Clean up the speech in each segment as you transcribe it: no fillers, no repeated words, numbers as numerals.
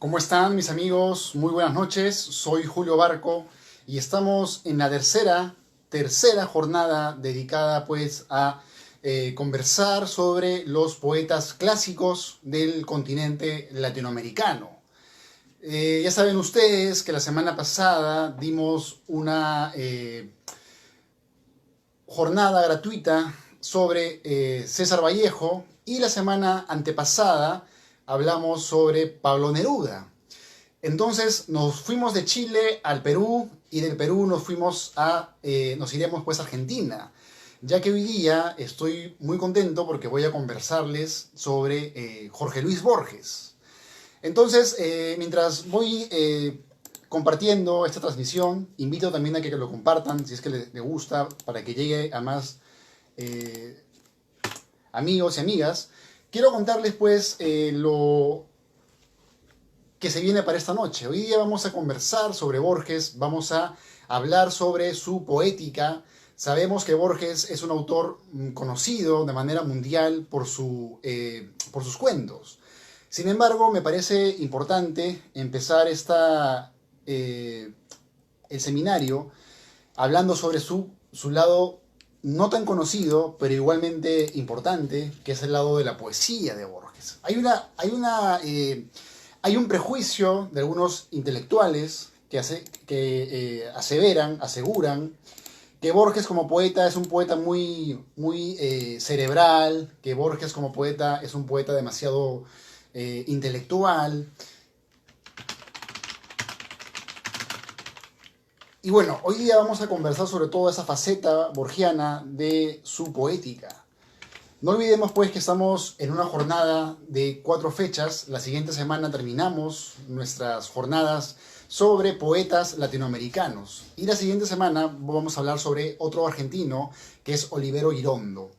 ¿Cómo están mis amigos? Muy buenas noches, soy Julio Barco y estamos en la tercera jornada dedicada pues a conversar sobre los poetas clásicos del continente latinoamericano. Ya saben ustedes que la semana pasada dimos una jornada gratuita sobre César Vallejo y la semana antepasada hablamos sobre Pablo Neruda. Entonces nos fuimos de Chile al Perú y del Perú nos iremos pues a Argentina, ya que hoy día estoy muy contento porque voy a conversarles sobre Jorge Luis Borges. Entonces, mientras voy compartiendo esta transmisión, invito también a que lo compartan si es que les gusta, para que llegue a más eh, amigos y amigas. Quiero contarles pues lo que se viene para esta noche. Hoy día vamos a conversar sobre Borges, vamos a hablar sobre su poética. Sabemos que Borges es un autor conocido de manera mundial por sus cuentos. Sin embargo, me parece importante empezar el seminario hablando sobre su lado no tan conocido, pero igualmente importante, que es el lado de la poesía de Borges. Hay un prejuicio de algunos intelectuales aseguran que Borges como poeta es un poeta muy cerebral, que Borges como poeta es un poeta demasiado intelectual. Y bueno, hoy día vamos a conversar sobre toda esa faceta borgiana de su poética. No olvidemos pues que estamos en una jornada de 4 fechas. La siguiente semana terminamos nuestras jornadas sobre poetas latinoamericanos. Y la siguiente semana vamos a hablar sobre otro argentino, que es Olivero Girondo.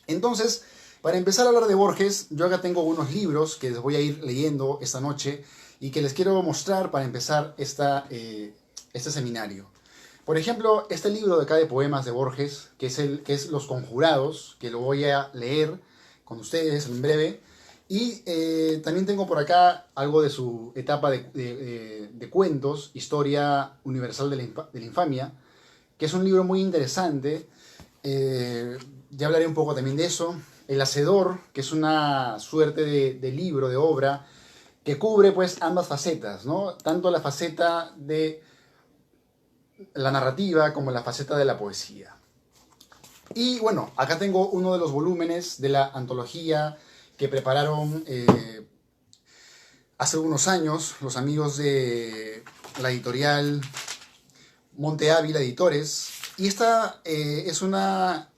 Entonces, para empezar a hablar de Borges, yo acá tengo unos libros que les voy a ir leyendo esta noche y que les quiero mostrar para empezar este seminario. Por ejemplo, este libro de acá de poemas de Borges, que es Los Conjurados, que lo voy a leer con ustedes en breve. Y también tengo por acá algo de su etapa de cuentos, Historia Universal de la Infamia, que es un libro muy interesante. Ya hablaré un poco también de eso. El Hacedor, que es una suerte de libro, de obra, que cubre pues ambas facetas, ¿no? Tanto la faceta de la narrativa como la faceta de la poesía. Y bueno, acá tengo uno de los volúmenes de la antología que prepararon hace unos años los amigos de la editorial Monte Ávila Editores. Y esta es una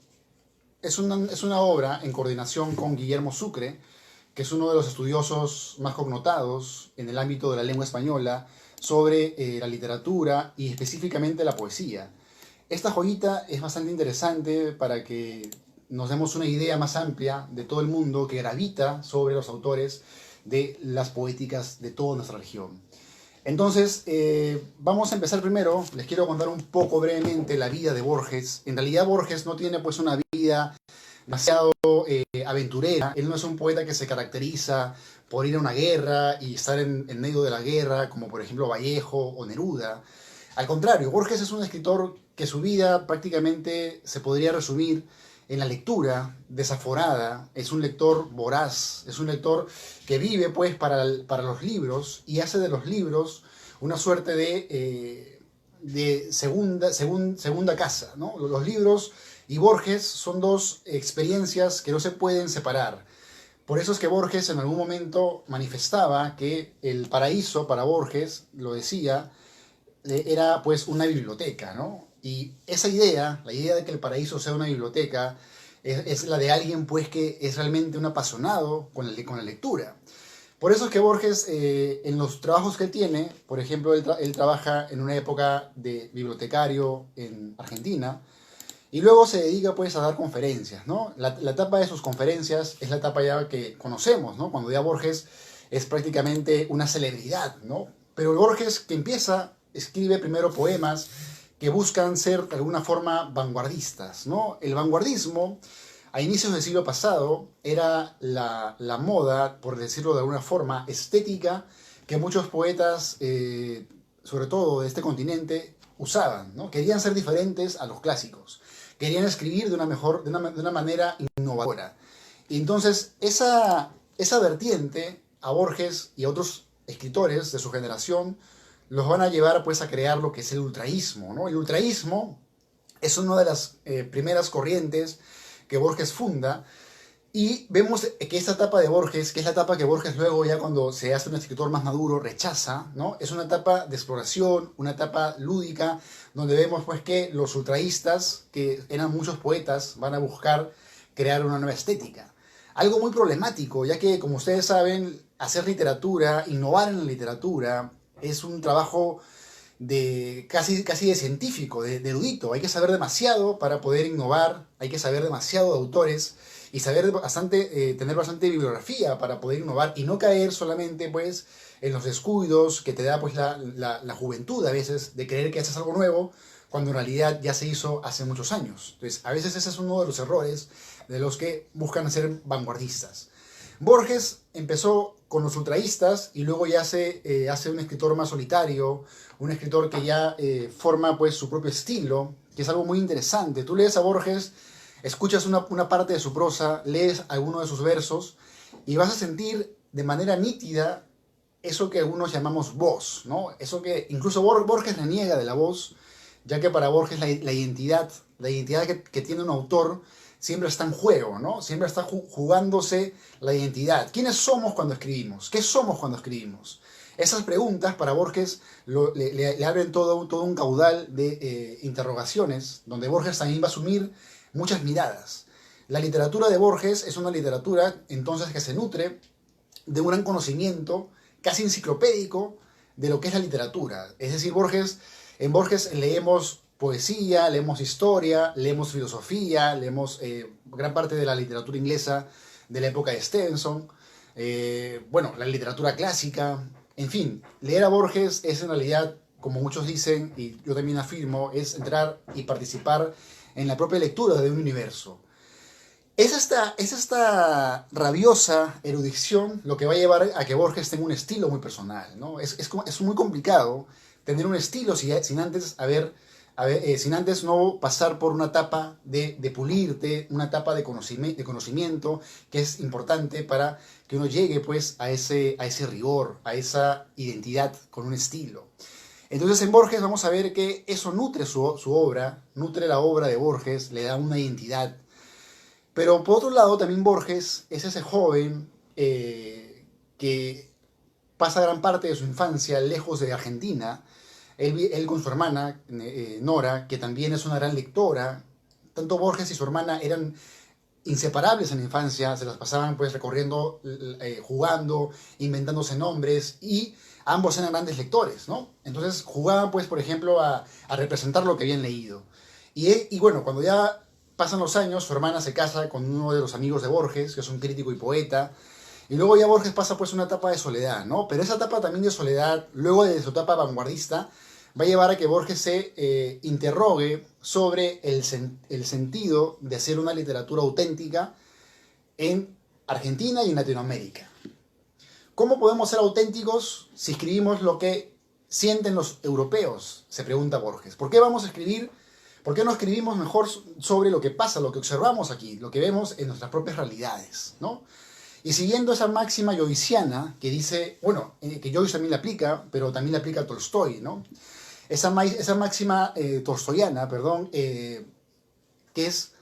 obra en coordinación con Guillermo Sucre, que es uno de los estudiosos más connotados en el ámbito de la lengua española sobre la literatura y específicamente la poesía. Esta joyita es bastante interesante para que nos demos una idea más amplia de todo el mundo que gravita sobre los autores de las poéticas de toda nuestra región. Entonces, vamos a empezar primero. Les quiero contar un poco brevemente la vida de Borges. En realidad Borges no tiene pues una vida demasiado aventurera. Él no es un poeta que se caracteriza por ir a una guerra y estar en medio de la guerra, como por ejemplo Vallejo o Neruda. Al contrario, Borges es un escritor que su vida prácticamente se podría resumir en la lectura desaforada. Es un lector voraz, es un lector que vive pues para los libros y hace de los libros una suerte de segunda casa, ¿no? Los libros y Borges son dos experiencias que no se pueden separar. Por eso es que Borges en algún momento manifestaba que el paraíso para Borges, lo decía, era pues una biblioteca, ¿no? Y esa idea, la idea de que el paraíso sea una biblioteca, es la de alguien pues que es realmente un apasionado con la lectura. Por eso es que Borges, en los trabajos que él tiene, por ejemplo, él trabaja en una época de bibliotecario en Argentina, y luego se dedica pues a dar conferencias, ¿no? La etapa de sus conferencias es la etapa ya que conocemos, ¿no? Cuando ya Borges es prácticamente una celebridad, ¿no? Pero el Borges que escribe primero poemas que buscan ser de alguna forma vanguardistas, ¿no? El vanguardismo a inicios del siglo pasado era la moda, por decirlo de alguna forma, estética que muchos poetas, sobre todo de este continente, usaban, ¿no? Querían ser diferentes a los clásicos, querían escribir de una manera innovadora. Y entonces esa vertiente a Borges y a otros escritores de su generación los van a llevar pues a crear lo que es el ultraísmo, ¿no? El ultraísmo es una de las primeras corrientes que Borges funda, y vemos que esta etapa de Borges, que es la etapa que Borges luego ya cuando se hace un escritor más maduro rechaza, ¿no? Es una etapa de exploración, una etapa lúdica, donde vemos pues que los ultraístas, que eran muchos poetas, van a buscar crear una nueva estética. Algo muy problemático, ya que como ustedes saben, hacer literatura, innovar en la literatura, es un trabajo casi de científico, de erudito. Hay que saber demasiado para poder innovar, hay que saber demasiado de autores y saber bastante, tener bastante bibliografía para poder innovar y no caer solamente pues en los descuidos que te da pues la juventud a veces de creer que haces algo nuevo cuando en realidad ya se hizo hace muchos años. Entonces a veces ese es uno de los errores de los que buscan ser vanguardistas. Borges empezó con los ultraístas y luego ya se hace un escritor más solitario, un escritor que ya forma pues su propio estilo, que es algo muy interesante. Tú lees a Borges, escuchas una parte de su prosa, lees alguno de sus versos y vas a sentir de manera nítida eso que algunos llamamos voz, ¿no? Eso que incluso Borges reniega de la voz, ya que para Borges la identidad que tiene un autor siempre está en juego, ¿no? Siempre está jugándose la identidad. ¿Quiénes somos cuando escribimos? ¿Qué somos cuando escribimos? Esas preguntas para Borges le abren todo un caudal de interrogaciones, donde Borges también va a asumir muchas miradas. La literatura de Borges es una literatura entonces que se nutre de un gran conocimiento casi enciclopédico de lo que es la literatura. Es decir, en Borges leemos poesía, leemos historia, leemos filosofía, leemos gran parte de la literatura inglesa de la época de Stevenson, bueno, la literatura clásica, en fin, leer a Borges es en realidad, como muchos dicen, y yo también afirmo, es entrar y participar en la propia lectura de un universo. Es esta rabiosa erudición lo que va a llevar a que Borges tenga un estilo muy personal, ¿no? Es muy complicado tener un estilo sin antes sin antes no pasar por una etapa de pulirte, una etapa de conocimiento que es importante para que uno llegue pues a ese rigor, a esa identidad con un estilo. Entonces en Borges vamos a ver que eso nutre su obra, nutre la obra de Borges, le da una identidad. Pero por otro lado también Borges es ese joven que pasa gran parte de su infancia lejos de Argentina. Él con su hermana, Nora, que también es una gran lectora. Tanto Borges y su hermana eran inseparables en la infancia, se las pasaban pues recorriendo, jugando, inventándose nombres, y ambos eran grandes lectores, ¿no? Entonces jugaban pues, por ejemplo, a representar lo que habían leído. Y bueno, cuando ya pasan los años, su hermana se casa con uno de los amigos de Borges, que es un crítico y poeta, y luego ya Borges pasa pues una etapa de soledad, ¿no? Pero esa etapa también de soledad, luego de su etapa vanguardista, va a llevar a que Borges se interrogue sobre el sentido de hacer una literatura auténtica en Argentina y en Latinoamérica. ¿Cómo podemos ser auténticos si escribimos lo que sienten los europeos? Se pregunta Borges. ¿Por qué vamos a escribir? ¿Por qué no escribimos mejor sobre lo que pasa, lo que observamos aquí, lo que vemos en nuestras propias realidades, ¿no? Y siguiendo esa máxima joyciana que dice, bueno, que Joyce también la aplica, pero también la aplica a Tolstoy, ¿no? Esa máxima tolstoyana, perdón, que es,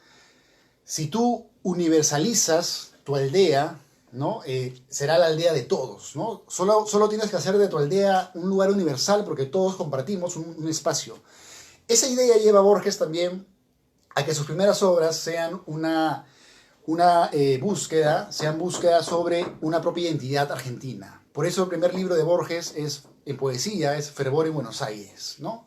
si tú universalizas tu aldea, ¿no? Será la aldea de todos, ¿no? Solo tienes que hacer de tu aldea un lugar universal porque todos compartimos un espacio. Esa idea lleva a Borges también a que sus primeras obras sean una búsqueda sobre una propia identidad argentina. Por eso el primer libro de Borges en poesía es Fervor en Buenos Aires, ¿no?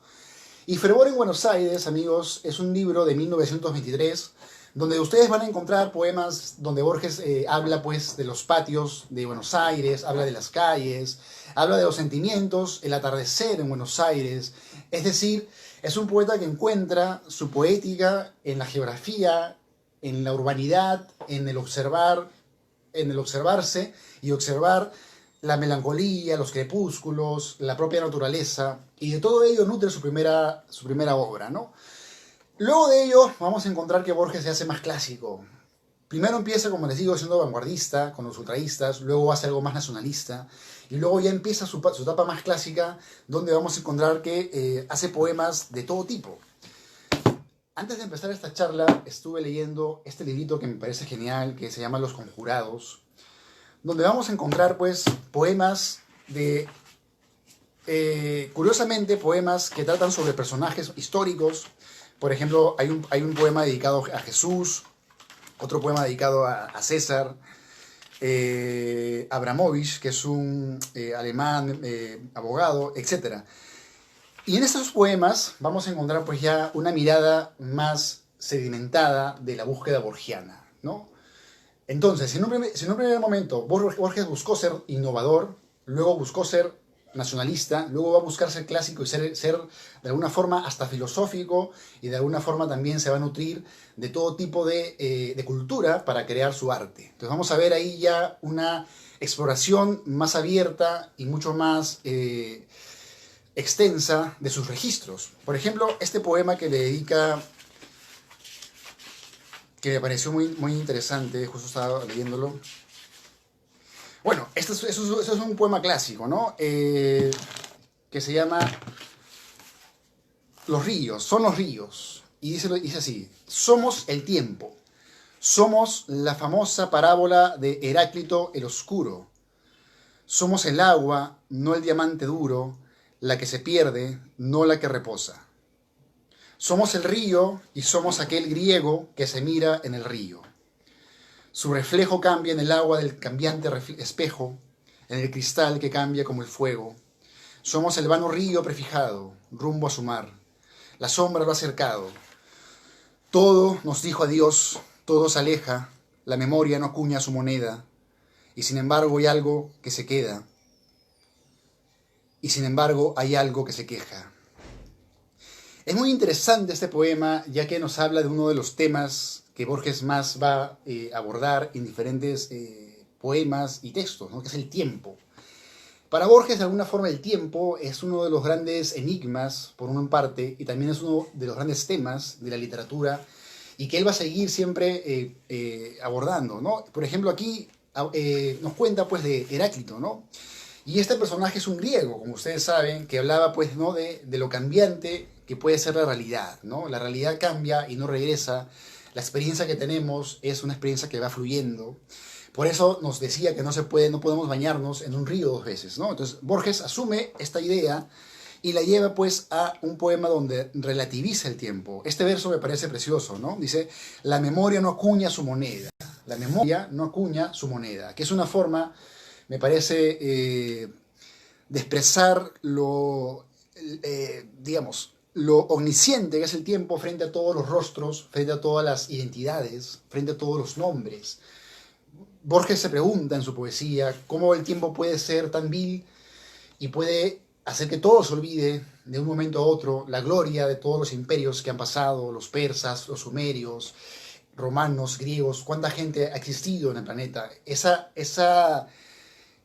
Y Fervor en Buenos Aires, amigos, es un libro de 1923 donde ustedes van a encontrar poemas donde Borges habla pues de los patios de Buenos Aires, habla de las calles, habla de los sentimientos, el atardecer en Buenos Aires. Es decir, es un poeta que encuentra su poética en la geografía, en la urbanidad, en el observarse y observar la melancolía, los crepúsculos, la propia naturaleza, y de todo ello nutre su primera obra, ¿no? Luego de ello vamos a encontrar que Borges se hace más clásico. Primero empieza, como les digo, siendo vanguardista, con los ultraístas, luego hace algo más nacionalista, y luego ya empieza su etapa más clásica, donde vamos a encontrar que hace poemas de todo tipo. Antes de empezar esta charla, estuve leyendo este librito que me parece genial, que se llama Los Conjurados, donde vamos a encontrar, pues, poemas de... curiosamente, poemas que tratan sobre personajes históricos. Por ejemplo, hay un poema dedicado a Jesús, otro poema dedicado a César, Abramovich, que es un alemán, abogado, etc. Y en estos poemas vamos a encontrar pues ya una mirada más sedimentada de la búsqueda borgiana, ¿no? Entonces, en un primer momento Borges buscó ser innovador, luego buscó ser nacionalista, luego va a buscar ser clásico y ser de alguna forma hasta filosófico, y de alguna forma también se va a nutrir de todo tipo de cultura para crear su arte. Entonces vamos a ver ahí ya una exploración más abierta y mucho más extensa de sus registros. Por ejemplo, este poema que le dedica, que me pareció muy interesante, justo estaba leyéndolo. Bueno, esto es un poema clásico, ¿no? Que se llama Los ríos, son los ríos. Y dice así: somos el tiempo, somos la famosa parábola de Heráclito el Oscuro. Somos el agua, no el diamante duro, la que se pierde, no la que reposa. Somos el río y somos aquel griego que se mira en el río. Su reflejo cambia en el agua del cambiante espejo, en el cristal que cambia como el fuego. Somos el vano río prefijado, rumbo a su mar. La sombra lo ha cercado. Todo nos dijo adiós, todo se aleja, la memoria no acuña su moneda, y sin embargo hay algo que se queda, y sin embargo hay algo que se queja. Es muy interesante este poema, ya que nos habla de uno de los temas que Borges más va a abordar en diferentes poemas y textos, ¿no? Que es el tiempo. Para Borges, de alguna forma, el tiempo es uno de los grandes enigmas, por una parte, y también es uno de los grandes temas de la literatura, y que él va a seguir siempre abordando, ¿no? Por ejemplo, aquí nos cuenta, pues, de Heráclito, ¿no? Y este personaje es un griego, como ustedes saben, que hablaba, pues, ¿no? de lo cambiante que puede ser la realidad, ¿no? La realidad cambia y no regresa. La experiencia que tenemos es una experiencia que va fluyendo. Por eso nos decía que no podemos bañarnos en un río dos veces, ¿no? Entonces Borges asume esta idea y la lleva pues a un poema donde relativiza el tiempo. Este verso me parece precioso, ¿no? Dice: la memoria no acuña su moneda. La memoria no acuña su moneda, que es una forma, me parece, de expresar digamos, lo omnisciente que es el tiempo frente a todos los rostros, frente a todas las identidades, frente a todos los nombres. Borges se pregunta en su poesía cómo el tiempo puede ser tan vil y puede hacer que todo se olvide de un momento a otro, la gloria de todos los imperios que han pasado, los persas, los sumerios, romanos, griegos, cuánta gente ha existido en el planeta. Esa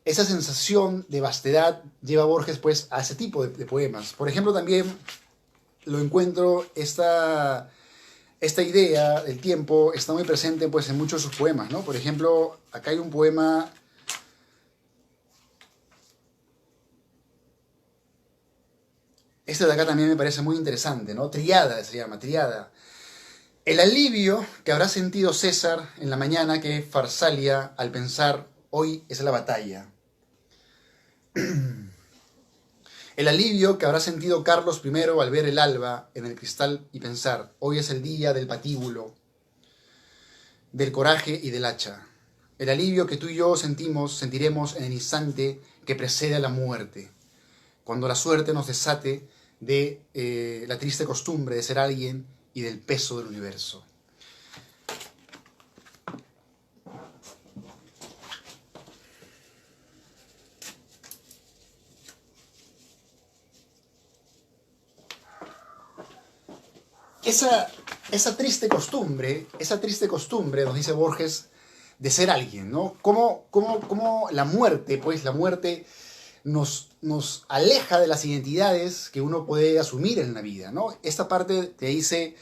sensación de vastedad lleva a Borges pues a ese tipo de poemas. Por ejemplo, también lo encuentro esta idea del tiempo está muy presente pues en muchos de sus poemas, ¿no? Por ejemplo, acá hay un poema, este de acá también me parece muy interesante, ¿no? Triada se llama, Triada. El alivio que habrá sentido César en la mañana que Farsalia al pensar hoy es la batalla. El alivio que habrá sentido Carlos I al ver el alba en el cristal y pensar, hoy es el día del patíbulo, del coraje y del hacha. El alivio que tú y yo sentiremos en el instante que precede a la muerte, cuando la suerte nos desate de la triste costumbre de ser alguien y del peso del universo. Esa triste costumbre, nos dice Borges, de ser alguien, ¿no? Cómo la muerte, pues la muerte nos aleja de las identidades que uno puede asumir en la vida, ¿no? Esta parte te dice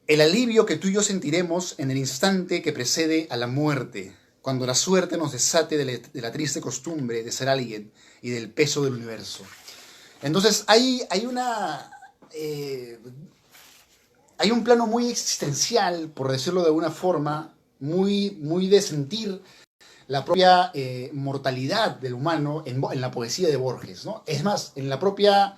el alivio que tú y yo sentiremos en el instante que precede a la muerte, cuando la suerte nos desate de la triste costumbre de ser alguien y del peso del universo. Entonces hay un plano muy existencial, por decirlo de alguna forma, muy de sentir la propia mortalidad del humano en la poesía de Borges, ¿no? Es más, en la propia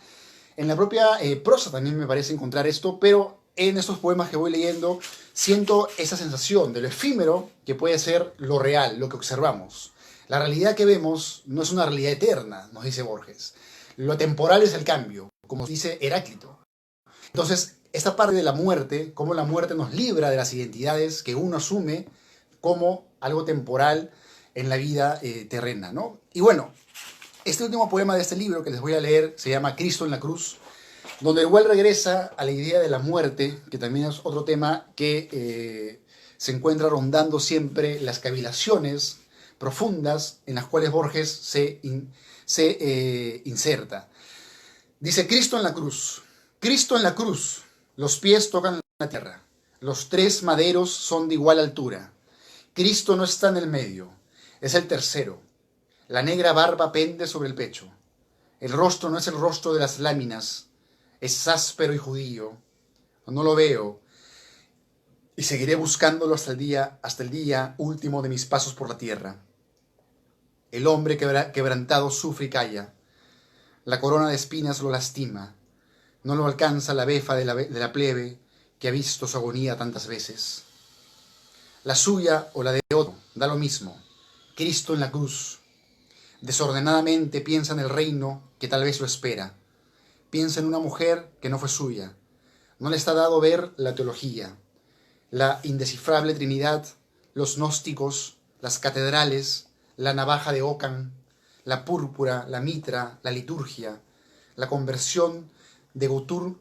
prosa también me parece encontrar esto, pero en estos poemas que voy leyendo siento esa sensación de lo efímero que puede ser lo real, lo que observamos. La realidad que vemos no es una realidad eterna, nos dice Borges. Lo temporal es el cambio, como dice Heráclito. Entonces, esta parte de la muerte, cómo la muerte nos libra de las identidades que uno asume como algo temporal en la vida terrena, ¿no? Y bueno, este último poema de este libro que les voy a leer se llama Cristo en la cruz, donde igual regresa a la idea de la muerte, que también es otro tema que se encuentra rondando siempre las cavilaciones profundas en las cuales Borges se inserta. Dice, Cristo en la cruz. Cristo en la cruz. Los pies tocan la tierra. Los tres maderos son de igual altura. Cristo no está en el medio. Es el tercero. La negra barba pende sobre el pecho. El rostro no es el rostro de las láminas. Es áspero y judío. No lo veo. Y seguiré buscándolo hasta el día último de mis pasos por la tierra. El hombre quebrantado sufre y calla. La corona de espinas lo lastima. No lo alcanza la befa de la plebe que ha visto su agonía tantas veces. La suya o la de otro, da lo mismo. Cristo en la cruz. Desordenadamente piensa en el reino que tal vez lo espera. Piensa en una mujer que no fue suya. No le está dado ver la teología, la indescifrable Trinidad, los gnósticos, las catedrales, la navaja de Ockham, la púrpura, la mitra, la liturgia, la conversión de Gutrum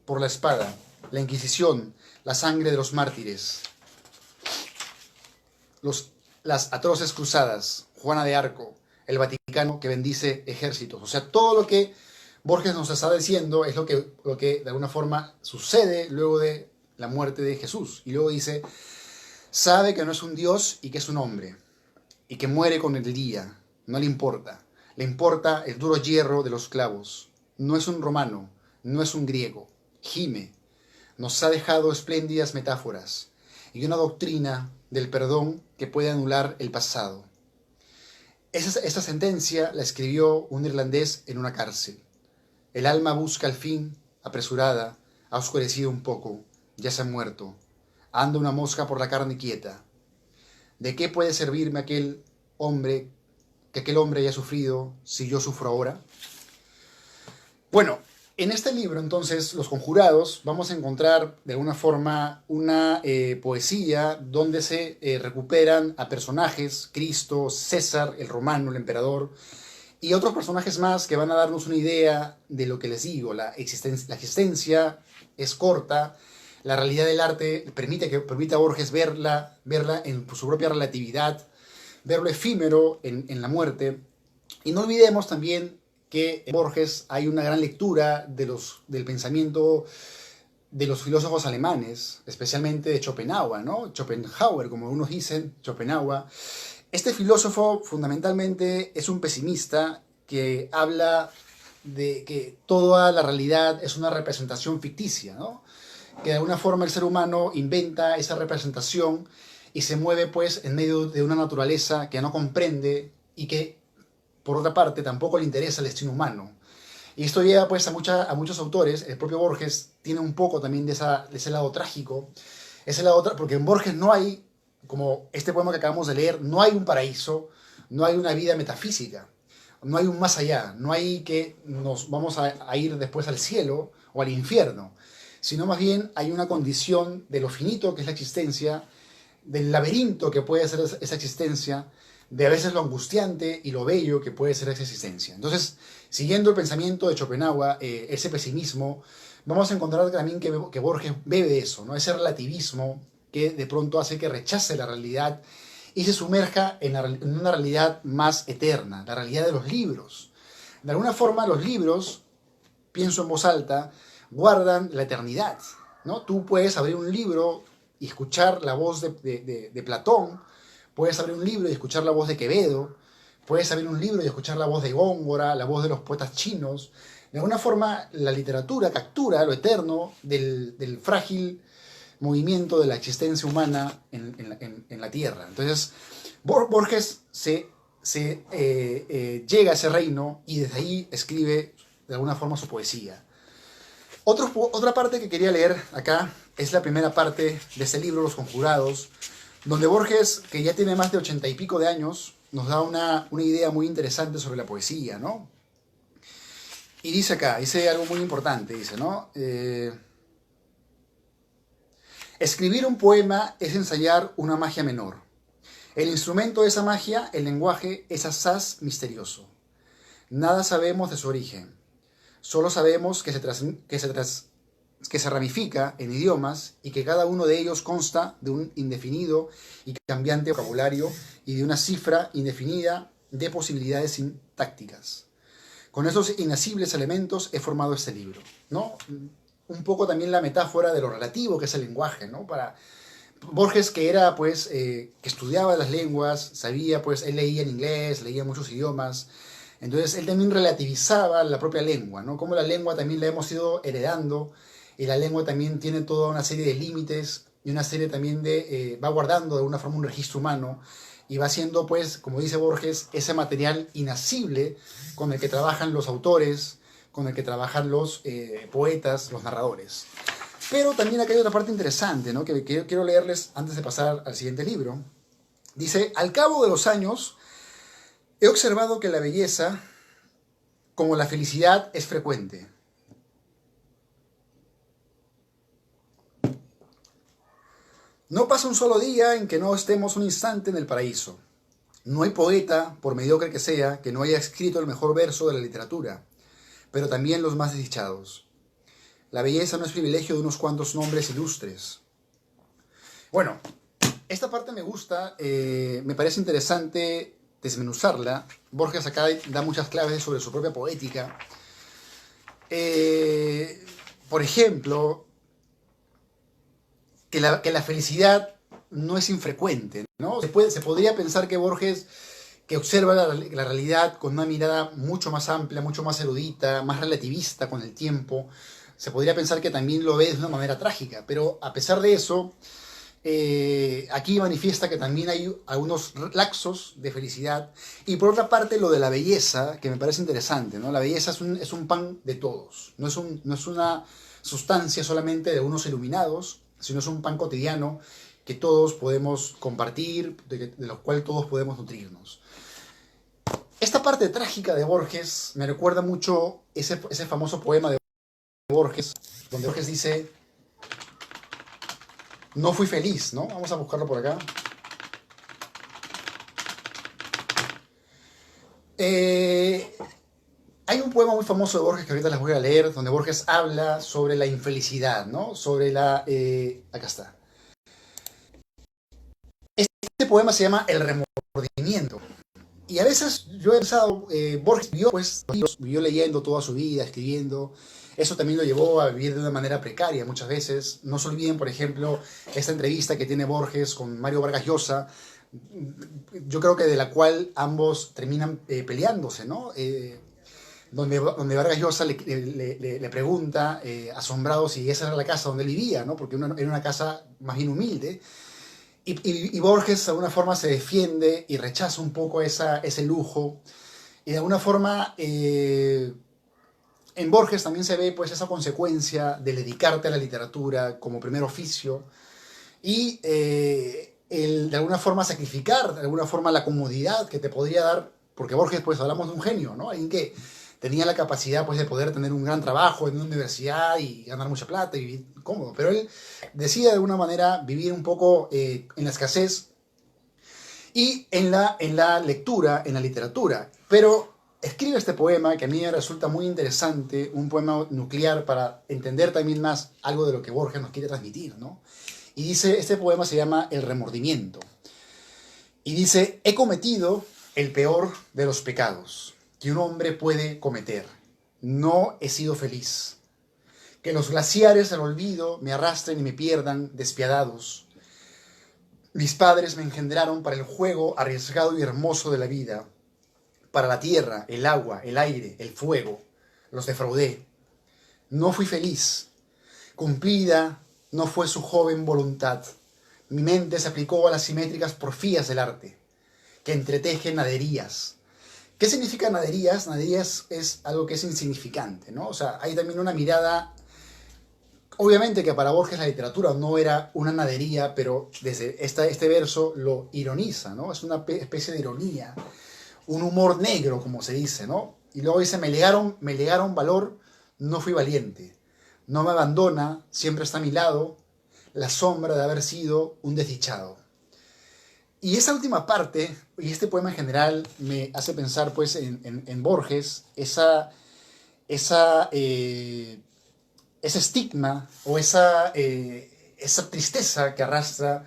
por la espada, la Inquisición, la sangre de los mártires, las atroces cruzadas, Juana de Arco, el Vaticano que bendice ejércitos. O sea, todo lo que Borges nos está diciendo es lo que de alguna forma sucede luego de la muerte de Jesús. Y luego dice, sabe que no es un Dios y que es un hombre, y que muere con el día. No le importa el duro hierro de los clavos. No es un romano, no es un griego. Gime. Nos ha dejado espléndidas metáforas y una doctrina del perdón que puede anular el pasado. Esta sentencia la escribió un irlandés en una cárcel. El alma busca al fin, apresurada, ha oscurecido un poco, ya se ha muerto. Anda una mosca por la carne quieta. ¿De qué puede servirme que aquel hombre haya sufrido si yo sufro ahora? Bueno, en este libro, entonces, Los Conjurados, vamos a encontrar de alguna forma una poesía donde se recuperan a personajes, Cristo, César, el romano, el emperador, y otros personajes más que van a darnos una idea de lo que les digo. La existencia es corta, la realidad del arte permite a Borges verla en su propia relatividad, ver lo efímero en la muerte. Y no olvidemos también que en Borges hay una gran lectura del pensamiento de los filósofos alemanes, especialmente de Schopenhauer, ¿no? Schopenhauer, como algunos dicen, Schopenhauer. Este filósofo fundamentalmente es un pesimista que habla de que toda la realidad es una representación ficticia, ¿no? Que de alguna forma el ser humano inventa esa representación y se mueve pues en medio de una naturaleza que no comprende y que por otra parte tampoco le interesa el destino humano. Y esto lleva pues a muchos autores. El propio Borges tiene un poco también de ese lado trágico, porque en Borges no hay, como este poema que acabamos de leer, no hay un paraíso, no hay una vida metafísica, no hay un más allá, no hay que nos vamos a ir después al cielo o al infierno, sino más bien hay una condición de lo finito que es la existencia, del laberinto que puede ser esa existencia, de a veces lo angustiante y lo bello que puede ser esa existencia. Entonces, siguiendo el pensamiento de Schopenhauer, ese pesimismo, vamos a encontrar también que Borges bebe de eso, ¿no? Ese relativismo que de pronto hace que rechace la realidad y se sumerja en una realidad más eterna, la realidad de los libros. De alguna forma los libros, pienso en voz alta, guardan la eternidad, ¿no? Tú puedes abrir un libro y escuchar la voz de Platón, puedes abrir un libro y escuchar la voz de Quevedo, puedes abrir un libro y escuchar la voz de Góngora, la voz de los poetas chinos. De alguna forma, la literatura captura lo eterno del frágil movimiento de la existencia humana en la Tierra. Entonces, Borges llega a ese reino y desde ahí escribe de alguna forma su poesía. Otra parte que quería leer acá es la primera parte de ese libro, Los Conjurados, donde Borges, que ya tiene más de 80 y pico de años, nos da una idea muy interesante sobre la poesía, ¿no? Y dice acá, dice algo muy importante, dice, ¿no? Escribir un poema es ensayar una magia menor. El instrumento de esa magia, el lenguaje, es asaz misterioso. Nada sabemos de su origen. Solo sabemos que se ramifica en idiomas y que cada uno de ellos consta de un indefinido y cambiante vocabulario y de una cifra indefinida de posibilidades sintácticas. Con esos inacibles elementos he formado este libro, ¿no? Un poco también la metáfora de lo relativo que es el lenguaje, ¿no? Para Borges, que era, pues, que estudiaba las lenguas, sabía, pues, él leía en inglés, leía muchos idiomas, entonces él también relativizaba la propia lengua, ¿no? Como la lengua también la hemos ido heredando, y la lengua también tiene toda una serie de límites, y una serie también va guardando de alguna forma un registro humano, y va siendo, pues, como dice Borges, ese material inacible con el que trabajan los autores, con el que trabajan los poetas, los narradores. Pero también acá hay otra parte interesante, ¿no? que quiero leerles antes de pasar al siguiente libro. Dice, al cabo de los años, he observado que la belleza, como la felicidad, es frecuente. No pasa un solo día en que no estemos un instante en el paraíso. No hay poeta, por mediocre que sea, que no haya escrito el mejor verso de la literatura, pero también los más desdichados. La belleza no es privilegio de unos cuantos nombres ilustres. Bueno, esta parte me gusta, me parece interesante desmenuzarla. Borges acá da muchas claves sobre su propia poética. Por ejemplo, que la felicidad no es infrecuente, ¿no? Se podría pensar que Borges, que observa la realidad con una mirada mucho más amplia, mucho más erudita, más relativista con el tiempo, se podría pensar que también lo ve de una manera trágica, pero a pesar de eso, aquí manifiesta que también hay algunos laxos de felicidad. Y por otra parte, lo de la belleza, que me parece interesante, ¿no? La belleza es un pan de todos, no es una sustancia solamente de unos iluminados, sino es un pan cotidiano que todos podemos compartir, de los cuales todos podemos nutrirnos. Esta parte trágica de Borges me recuerda mucho ese famoso poema de Borges, donde Borges dice, no fui feliz, ¿no? Vamos a buscarlo por acá. Hay un poema muy famoso de Borges que ahorita les voy a leer, donde Borges habla sobre la infelicidad, ¿no? Sobre la... acá está. Este poema se llama El remordimiento. Y a veces yo he pensado, Borges vivió leyendo toda su vida, escribiendo. Eso también lo llevó a vivir de una manera precaria muchas veces. No se olviden, por ejemplo, esta entrevista que tiene Borges con Mario Vargas Llosa, yo creo que de la cual ambos terminan peleándose, ¿no? Donde Vargas Llosa le pregunta, asombrado, si esa era la casa donde él vivía, ¿no? Porque era una casa más bien humilde. Y Borges de alguna forma se defiende y rechaza un poco ese lujo. Y de alguna forma en Borges también se ve, pues, esa consecuencia de dedicarte a la literatura como primer oficio y de alguna forma sacrificar, de alguna forma, la comodidad que te podría dar, porque Borges, pues, hablamos de un genio, ¿no? Alguien que tenía la capacidad, pues, de poder tener un gran trabajo en una universidad y ganar mucha plata y vivir cómodo, pero él decide de alguna manera vivir un poco en la escasez y en la lectura, en la literatura. Pero escribe este poema que a mí me resulta muy interesante, un poema nuclear para entender también más algo de lo que Borges nos quiere transmitir, ¿no? Y dice, este poema se llama El remordimiento. Y dice, he cometido el peor de los pecados que un hombre puede cometer. No he sido feliz. Que los glaciares del olvido me arrastren y me pierdan despiadados. Mis padres me engendraron para el juego arriesgado y hermoso de la vida, para la tierra, el agua, el aire, el fuego. Los defraudé. No fui feliz. Cumplida no fue su joven voluntad. Mi mente se aplicó a las simétricas porfías del arte, que entretejen naderías. ¿Qué significa naderías? Naderías es algo que es insignificante, ¿no? O sea, hay también una mirada. Obviamente que para Borges la literatura no era una nadería, pero desde este verso lo ironiza, ¿no? Es una especie de ironía, un humor negro, como se dice, ¿no? Y luego dice, me legaron valor, no fui valiente. No me abandona, siempre está a mi lado, la sombra de haber sido un desdichado. Y esa última parte, y este poema en general, me hace pensar pues en Borges, ese estigma o esa tristeza que arrastra,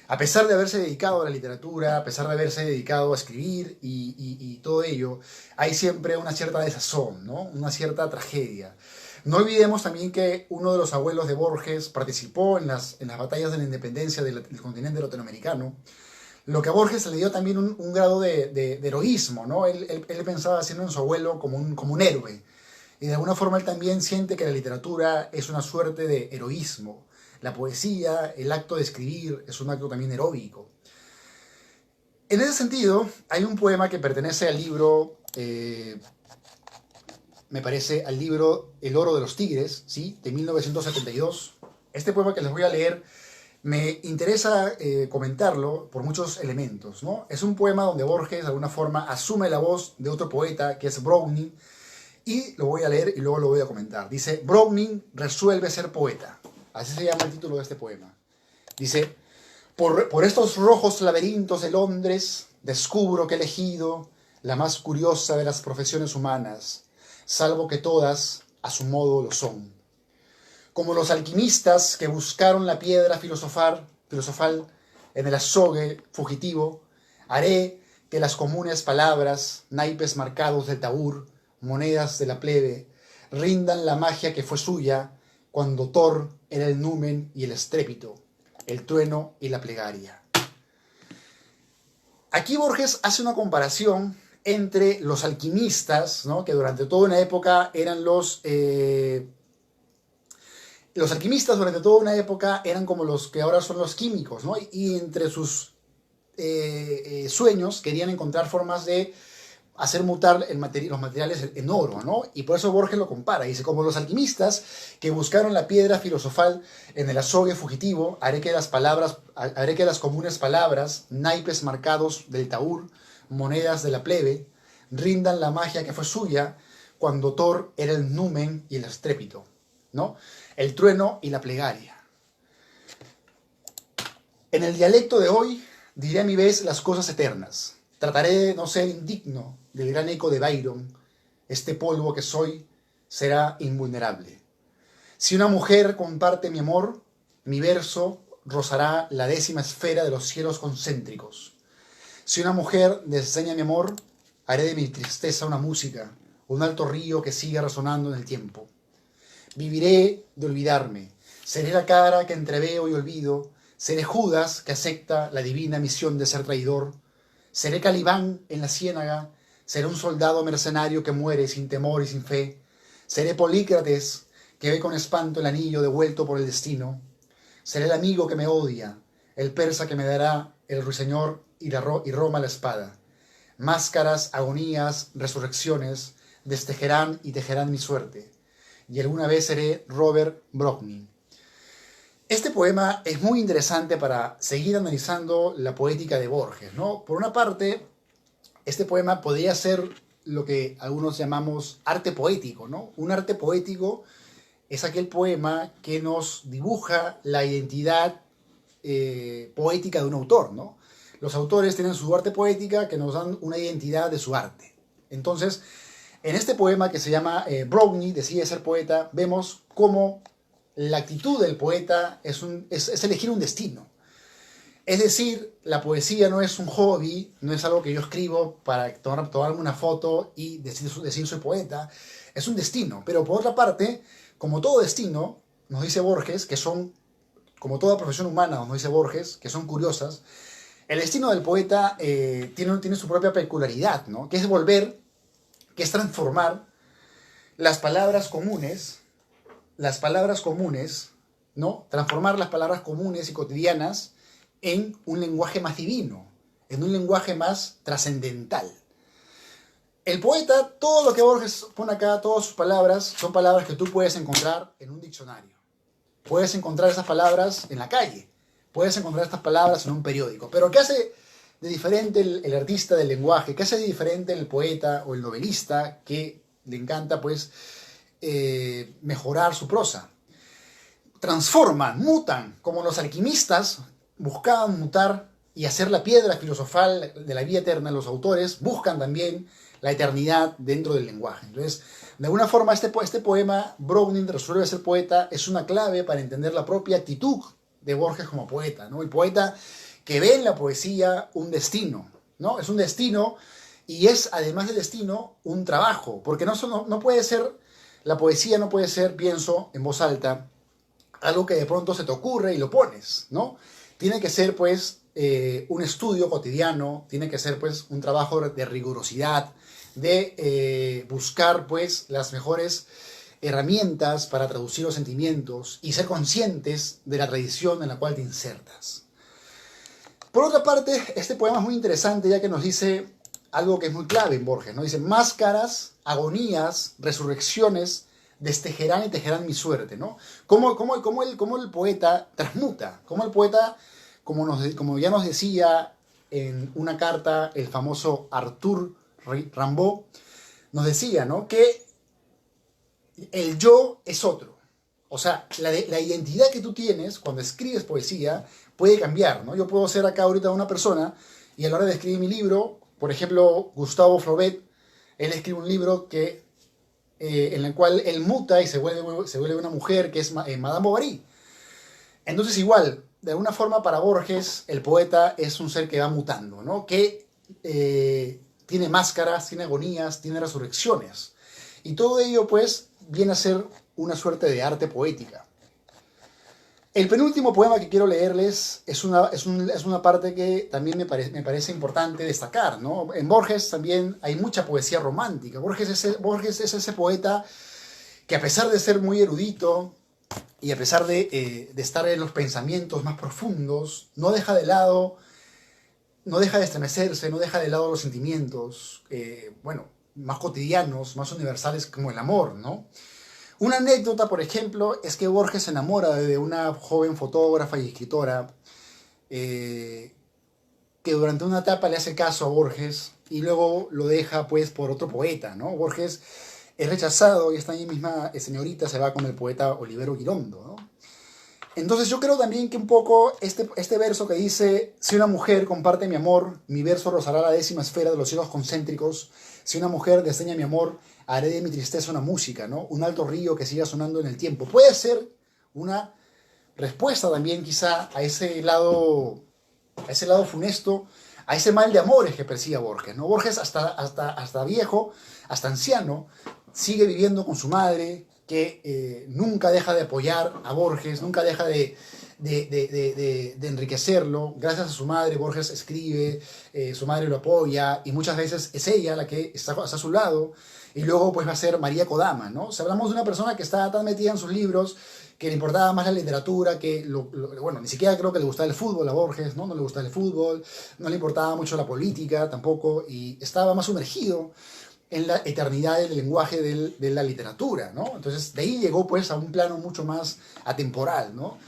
a pesar de haberse dedicado a la literatura, a pesar de haberse dedicado a escribir y todo ello, hay siempre una cierta desazón, ¿no? Una cierta tragedia. No olvidemos también que uno de los abuelos de Borges participó en las batallas de la independencia del continente latinoamericano, lo que a Borges le dio también un grado de heroísmo, ¿no? Él pensaba haciendo a su abuelo como un héroe. Y de alguna forma él también siente que la literatura es una suerte de heroísmo. La poesía, el acto de escribir, es un acto también heroico. En ese sentido, hay un poema que pertenece al libro, me parece, al libro El oro de los tigres, ¿sí? De 1972. Este poema que les voy a leer me interesa comentarlo por muchos elementos, ¿no? Es un poema donde Borges, de alguna forma, asume la voz de otro poeta, que es Browning, y lo voy a leer y luego lo voy a comentar. Dice, Browning resuelve ser poeta. Así se llama el título de este poema. Dice, por estos rojos laberintos de Londres, descubro que he elegido la más curiosa de las profesiones humanas, salvo que todas, a su modo, lo son. Como los alquimistas que buscaron la piedra filosofal en el azogue fugitivo, haré que las comunes palabras, naipes marcados del taur, monedas de la plebe, rindan la magia que fue suya cuando Thor era el numen y el estrépito, el trueno y la plegaria. Aquí Borges hace una comparación entre los alquimistas, ¿no? Que durante toda una época eran los alquimistas durante toda una época eran como los que ahora son los químicos, ¿no? Y entre sus sueños querían encontrar formas de hacer mutar los materiales en oro, ¿no? Y por eso Borges lo compara. Dice, como los alquimistas que buscaron la piedra filosofal en el azogue fugitivo, haré que las comunes palabras, naipes marcados del taur, monedas de la plebe, rindan la magia que fue suya cuando Thor era el numen y el estrépito, ¿no? El trueno y la plegaria. En el dialecto de hoy, diré a mi vez las cosas eternas. Trataré de no ser indigno del gran eco de Byron. Este polvo que soy será invulnerable. Si una mujer comparte mi amor, mi verso rozará la 10ª esfera de los cielos concéntricos. Si una mujer desdeña mi amor, haré de mi tristeza una música, un alto río que siga resonando en el tiempo. Viviré de olvidarme, seré la cara que entreveo y olvido, seré Judas que acepta la divina misión de ser traidor, seré Calibán en la ciénaga, seré un soldado mercenario que muere sin temor y sin fe, seré Polícrates que ve con espanto el anillo devuelto por el destino, seré el amigo que me odia, el persa que me dará el ruiseñor y Roma la espada. Máscaras, agonías, resurrecciones, destejerán y tejerán mi suerte. Y alguna vez seré Robert Browning. Este poema es muy interesante para seguir analizando la poética de Borges, ¿no? Por una parte, este poema podría ser lo que algunos llamamos arte poético, ¿no? Un arte poético es aquel poema que nos dibuja la identidad poética de un autor, ¿no? Los autores tienen su arte poética que nos dan una identidad de su arte. Entonces, en este poema que se llama Browning decide ser poeta, vemos cómo la actitud del poeta es elegir un destino. Es decir, la poesía no es un hobby, no es algo que yo escribo para tomarme una foto y decir soy poeta, es un destino. Pero por otra parte, como todo destino, nos dice Borges, que son, como toda profesión humana, nos dice Borges, que son curiosas, el destino del poeta tiene su propia peculiaridad, ¿no? Que es volver, que es transformar las palabras comunes, ¿no? Transformar las palabras comunes y cotidianas en un lenguaje más divino, en un lenguaje más trascendental. El poeta, todo lo que Borges pone acá, todas sus palabras, son palabras que tú puedes encontrar en un diccionario. Puedes encontrar esas palabras en la calle. Puedes encontrar estas palabras en un periódico. Pero ¿qué hace de diferente el artista del lenguaje? ¿Qué hace de diferente el poeta o el novelista que le encanta, pues, mejorar su prosa? Transforman, mutan, como los alquimistas buscaban mutar y hacer la piedra filosofal de la vida eterna. Los autores buscan también la eternidad dentro del lenguaje. Entonces, de alguna forma, este poema, Browning resuelve ser poeta, es una clave para entender la propia actitud de Borges como poeta, ¿no? El poeta que ve en la poesía un destino, ¿no? Es un destino y es, además del destino, un trabajo, porque no puede ser, la poesía no puede ser, pienso, en voz alta, algo que de pronto se te ocurre y lo pones, ¿no? Tiene que ser, pues, un estudio cotidiano, tiene que ser, pues, un trabajo de rigurosidad, de buscar, pues, las mejores herramientas para traducir los sentimientos y ser conscientes de la tradición en la cual te insertas. Por otra parte, este poema es muy interesante ya que nos dice algo que es muy clave en Borges, ¿no? Dice, máscaras, agonías, resurrecciones, destejerán y tejerán mi suerte, ¿no? Cómo el poeta transmuta, cómo el poeta, como ya nos decía en una carta el famoso Arthur Rimbaud, nos decía, ¿no? Que el yo es otro. O sea, la identidad que tú tienes cuando escribes poesía puede cambiar, ¿no? Yo puedo ser acá ahorita una persona y a la hora de escribir mi libro, por ejemplo, Gustavo Flaubert, él escribe un libro en el cual él muta y se vuelve una mujer que es Madame Bovary. Entonces igual, de alguna forma para Borges, el poeta es un ser que va mutando, ¿no? Que tiene máscaras, tiene agonías, tiene resurrecciones. Y todo ello, pues, viene a ser una suerte de arte poética. El penúltimo poema que quiero leerles es una parte que también me parece importante destacar, ¿no? En Borges también hay mucha poesía romántica. Borges es ese poeta que, a pesar de ser muy erudito y a pesar de estar en los pensamientos más profundos, no deja de estremecerse, no deja de lado los sentimientos, bueno, más cotidianos, más universales, como el amor, ¿no? Una anécdota, por ejemplo, es que Borges se enamora de una joven fotógrafa y escritora que durante una etapa le hace caso a Borges y luego lo deja, pues, por otro poeta, ¿no? Borges es rechazado y esta misma señorita se va con el poeta Olivero Girondo, ¿no? Entonces yo creo también que un poco este verso que dice, si una mujer comparte mi amor, mi verso rozará la 10ª esfera de los cielos concéntricos. Si una mujer desdeña mi amor, haré de mi tristeza una música, ¿no? Un alto río que siga sonando en el tiempo. Puede ser una respuesta también quizá a ese lado funesto, a ese mal de amores que persigue Borges, ¿no? Borges hasta viejo, hasta anciano, sigue viviendo con su madre, que nunca deja de apoyar a Borges, nunca deja de enriquecerlo. Gracias a su madre, Borges escribe, su madre lo apoya, y muchas veces es ella la que está a su lado, y luego pues va a ser María Kodama, ¿no? O sea, hablamos de una persona que está tan metida en sus libros, que le importaba más la literatura, bueno, ni siquiera creo que le gustaba el fútbol a Borges, ¿no? No le gustaba el fútbol, no le importaba mucho la política tampoco, y estaba más sumergido en la eternidad del lenguaje de la literatura, ¿no? Entonces, de ahí llegó, pues, a un plano mucho más atemporal, ¿no?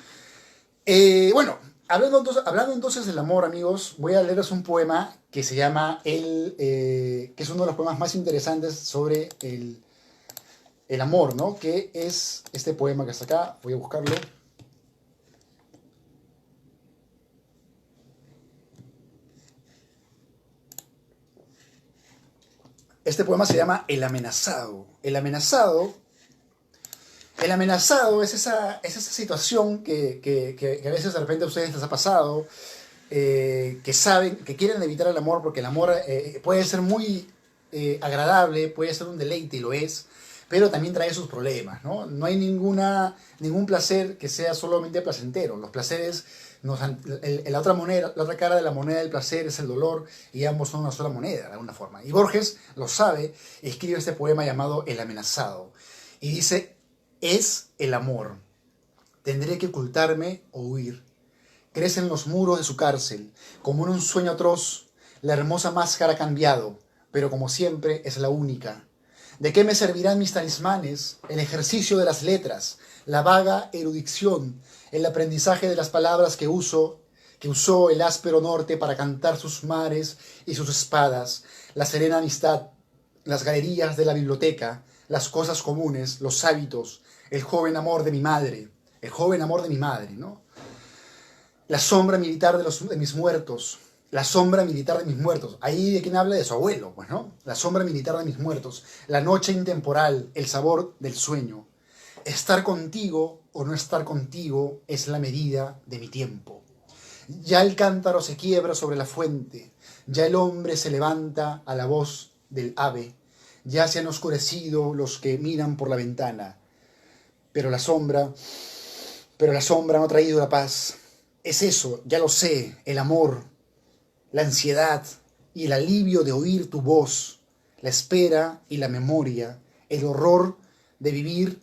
Bueno, hablando entonces del amor, amigos, voy a leerles un poema que se llama que es uno de los poemas más interesantes sobre el amor, ¿no? Que es este poema que está acá, voy a buscarlo. Este poema se llama El amenazado. El amenazado El amenazado es esa situación que a veces de repente a ustedes les ha pasado, que saben, que quieren evitar el amor porque el amor puede ser muy agradable, puede ser un deleite y lo es, pero también trae sus problemas, ¿no? No hay ningún placer que sea solamente placentero. Los placeres, la otra moneda, la otra cara de la moneda del placer es el dolor y ambos son una sola moneda, de alguna forma. Y Borges lo sabe y escribe este poema llamado El amenazado. Y dice, es el amor. Tendré que ocultarme o huir. Crece en los muros de su cárcel, como en un sueño atroz. La hermosa máscara ha cambiado, pero como siempre es la única. ¿De qué me servirán mis talismanes, el ejercicio de las letras, la vaga erudición, el aprendizaje de las palabras que usó el áspero norte para cantar sus mares y sus espadas, la serena amistad, las galerías de la biblioteca, las cosas comunes, los hábitos, el joven amor de mi madre, ¿no? La sombra militar de mis muertos, la sombra militar de mis muertos. Ahí de quien habla de su abuelo, pues, ¿no? La sombra militar de mis muertos, la noche intemporal, el sabor del sueño. Estar contigo o no estar contigo es la medida de mi tiempo. Ya el cántaro se quiebra sobre la fuente, ya el hombre se levanta a la voz del ave, ya se han oscurecido los que miran por la ventana, pero la sombra no ha traído la paz. Es eso, ya lo sé, el amor, la ansiedad y el alivio de oír tu voz, la espera y la memoria, el horror de vivir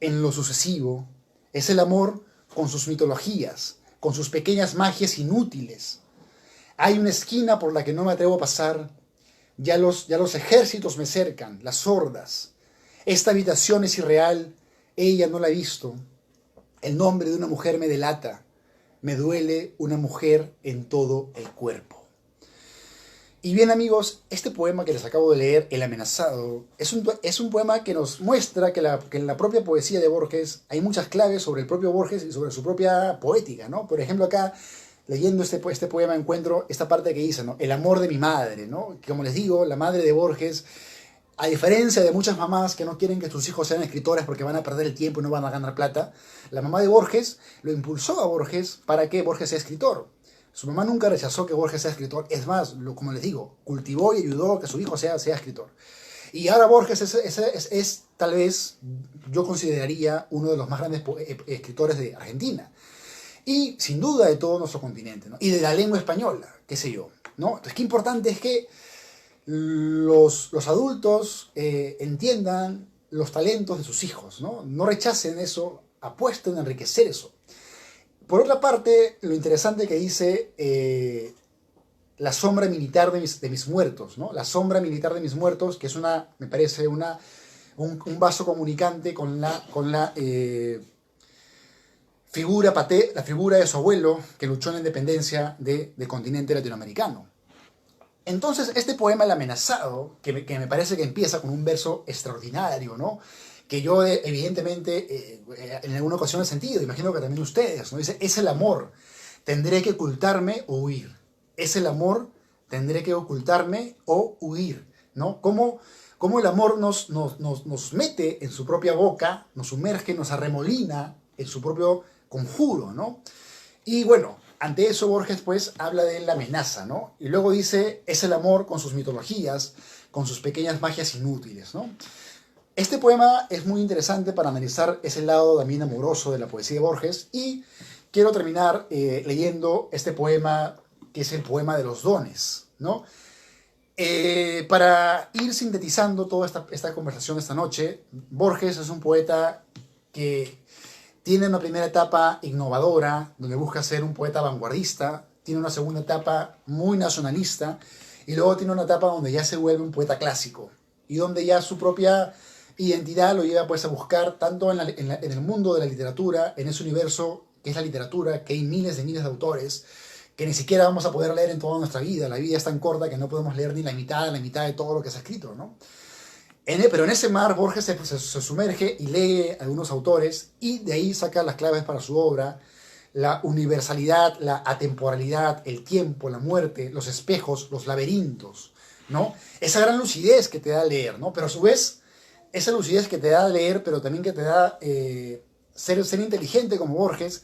en lo sucesivo. Es el amor con sus mitologías, con sus pequeñas magias inútiles. Hay una esquina por la que no me atrevo a pasar. Ya los ejércitos me cercan, las hordas. Esta habitación es irreal, ella no la he visto. El nombre de una mujer me delata. Me duele una mujer en todo el cuerpo. Y bien, amigos, este poema que les acabo de leer, El amenazado, es un poema que nos muestra que en la propia poesía de Borges hay muchas claves sobre el propio Borges y sobre su propia poética, ¿no? Por ejemplo, acá, leyendo este poema, encuentro esta parte que dice, ¿no? El amor de mi madre, ¿no? Que, como les digo, la madre de Borges, a diferencia de muchas mamás que no quieren que sus hijos sean escritores porque van a perder el tiempo y no van a ganar plata, la mamá de Borges lo impulsó a Borges para que Borges sea escritor. Su mamá nunca rechazó que Borges sea escritor. Es más, como les digo, cultivó y ayudó a que su hijo sea escritor. Y ahora Borges es tal vez, yo consideraría, uno de los más grandes escritores de Argentina. Y sin duda de todo nuestro continente, ¿no? Y de la lengua española, qué sé yo, ¿no? Entonces, qué importante es que los adultos entiendan los talentos de sus hijos, ¿no? No rechacen eso, apuesten a enriquecer eso. Por otra parte, lo interesante que dice la sombra militar de mis muertos, ¿no? La sombra militar de mis muertos, que es me parece un vaso comunicante con la figura de su abuelo que luchó en la independencia del continente latinoamericano. Entonces, este poema, El amenazado, que me parece que empieza con un verso extraordinario, ¿no? Que yo, evidentemente, en alguna ocasión he sentido, imagino que también ustedes, ¿no? Dice, es el amor, tendré que ocultarme o huir. Es el amor, tendré que ocultarme o huir, ¿no? Cómo el amor nos mete en su propia boca, nos sumerge, nos arremolina en su propio conjuro, ¿no? Y bueno, ante eso Borges pues habla de la amenaza, ¿no? Y luego dice, es el amor con sus mitologías, con sus pequeñas magias inútiles, ¿no? Este poema es muy interesante para analizar ese lado también amoroso de la poesía de Borges y quiero terminar leyendo este poema que es el poema de los dones, ¿no? Para ir sintetizando toda esta conversación esta noche, Borges es un poeta que tiene una primera etapa innovadora, donde busca ser un poeta vanguardista, tiene una segunda etapa muy nacionalista, y luego tiene una etapa donde ya se vuelve un poeta clásico, y donde ya su propia identidad lo lleva pues a buscar tanto en el mundo de la literatura, en ese universo que es la literatura, que hay miles de autores, que ni siquiera vamos a poder leer en toda nuestra vida. La vida es tan corta que no podemos leer ni la mitad de todo lo que se ha escrito, ¿no? Pero en ese mar Borges se sumerge y lee a algunos autores y de ahí saca las claves para su obra, la universalidad, la atemporalidad, el tiempo, la muerte, los espejos, los laberintos, ¿no? Esa gran lucidez que te da leer, ¿no? Pero a su vez esa lucidez que te da leer, pero también que te da ser inteligente como Borges,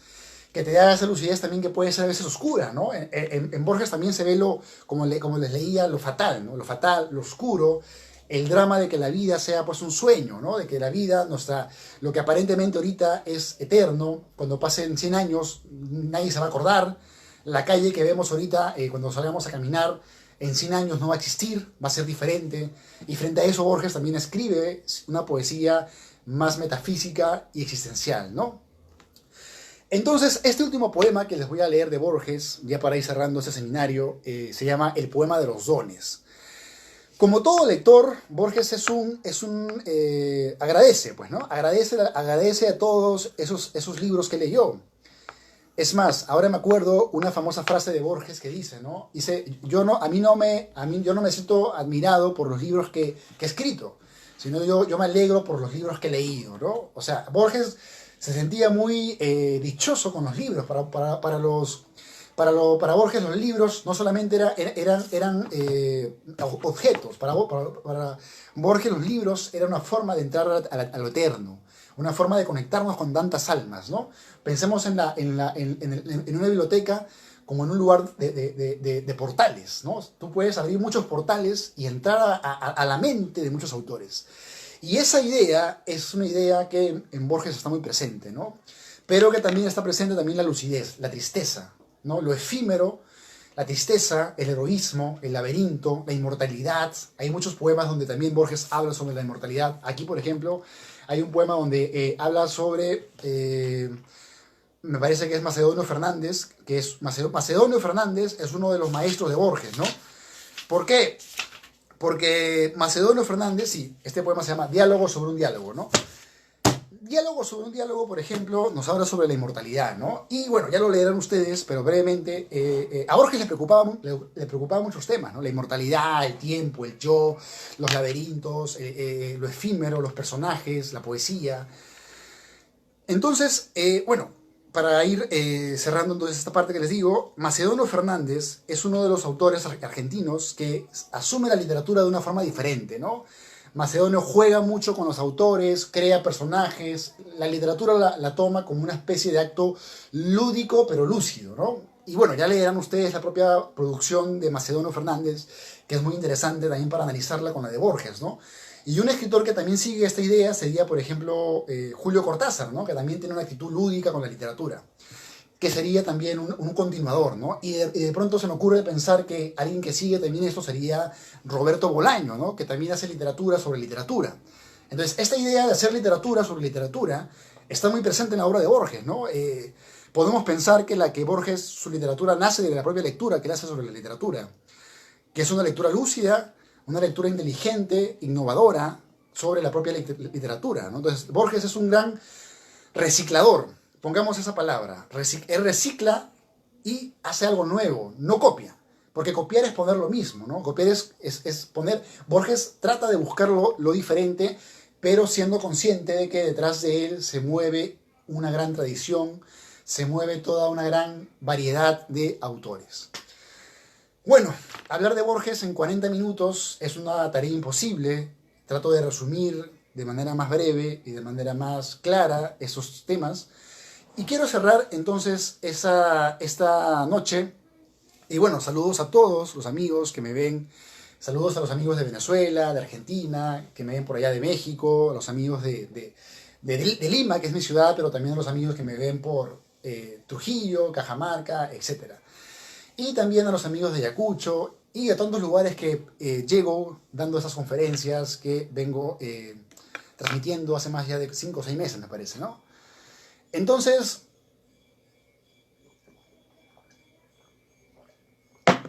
que te da esa lucidez también que puede ser a veces oscura, ¿no? En Borges también se ve como les leía, lo fatal, ¿no? Lo fatal, lo oscuro, el drama de que la vida sea pues un sueño, ¿no? De que la vida, lo que aparentemente ahorita es eterno, cuando pasen 100 años nadie se va a acordar, la calle que vemos ahorita cuando salgamos a caminar en 100 años no va a existir, va a ser diferente, y frente a eso Borges también escribe una poesía más metafísica y existencial, ¿no? Entonces, este último poema que les voy a leer de Borges, ya para ir cerrando este seminario, se llama El poema de los dones. Como todo lector, Borges agradece, pues, ¿no? Agradece a todos esos libros que leyó. Es más, ahora me acuerdo una famosa frase de Borges que dice, ¿no? Dice, yo no me siento admirado por los libros que he escrito, sino yo me alegro por los libros que he leído, ¿no? O sea, Borges se sentía muy dichoso con los libros. Para Borges los libros no solamente eran objetos, para Borges los libros eran una forma de entrar a lo eterno, una forma de conectarnos con tantas almas, ¿no? Pensemos en una biblioteca como en un lugar de portales, ¿no? Tú puedes abrir muchos portales y entrar a la mente de muchos autores. Y esa idea es una idea que en Borges está muy presente, ¿no? Pero que también está presente también la lucidez, la tristeza, ¿no? Lo efímero, la tristeza, el heroísmo, el laberinto, la inmortalidad. Hay muchos poemas donde también Borges habla sobre la inmortalidad. Aquí, por ejemplo, hay un poema donde habla sobre, me parece que es Macedonio Fernández, Macedonio Fernández es uno de los maestros de Borges, ¿no? ¿Por qué? Porque Macedonio Fernández, sí, este poema se llama Diálogo sobre un diálogo, ¿no? Diálogo sobre un diálogo, por ejemplo, nos habla sobre la inmortalidad, ¿no? Y bueno, ya lo leerán ustedes, pero brevemente, a Borges le preocupaban muchos temas, ¿no? La inmortalidad, el tiempo, el yo, los laberintos, lo efímero, los personajes, la poesía. Entonces, bueno, para ir cerrando entonces esta parte que les digo, Macedonio Fernández es uno de los autores argentinos que asume la literatura de una forma diferente, ¿no? Macedonio juega mucho con los autores, crea personajes, la literatura la toma como una especie de acto lúdico pero lúcido, ¿no? Y bueno, ya leerán ustedes la propia producción de Macedonio Fernández, que es muy interesante también para analizarla con la de Borges, ¿no? Y un escritor que también sigue esta idea sería, por ejemplo, Julio Cortázar, ¿no? Que también tiene una actitud lúdica con la literatura, que sería también un continuador, ¿no? Y de pronto se me ocurre pensar que alguien que sigue también esto sería Roberto Bolaño, ¿no? Que también hace literatura sobre literatura. Entonces, esta idea de hacer literatura sobre literatura está muy presente en la obra de Borges, ¿no? Podemos pensar que Borges, su literatura nace de la propia lectura que él hace sobre la literatura, que es una lectura lúcida, una lectura inteligente, innovadora, sobre la propia literatura, ¿no? Entonces, Borges es un gran reciclador, pongamos esa palabra. Él recicla y hace algo nuevo, no copia. Porque copiar es poner lo mismo, ¿no? Copiar es poner... Borges trata de buscar lo diferente, pero siendo consciente de que detrás de él se mueve una gran tradición, se mueve toda una gran variedad de autores. Bueno, hablar de Borges en 40 minutos es una tarea imposible. Trato de resumir de manera más breve y de manera más clara esos temas. Y quiero cerrar entonces esta noche. Y bueno, saludos a todos los amigos que me ven. Saludos a los amigos de Venezuela, de Argentina, que me ven por allá de México, a los amigos de Lima, que es mi ciudad, pero también a los amigos que me ven por Trujillo, Cajamarca, etc. Y también a los amigos de Ayacucho y a tantos lugares que llego dando esas conferencias que vengo transmitiendo hace más ya de 5 o 6 meses, me parece, ¿no? Entonces,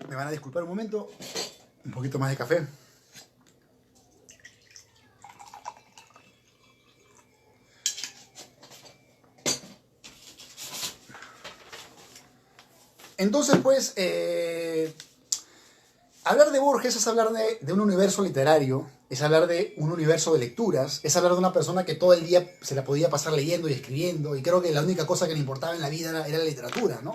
me van a disculpar un momento, un poquito más de café. Entonces, pues, hablar de Borges es hablar de un universo literario, es hablar de un universo de lecturas, es hablar de una persona que todo el día se la podía pasar leyendo y escribiendo, y creo que la única cosa que le importaba en la vida era la literatura, ¿no?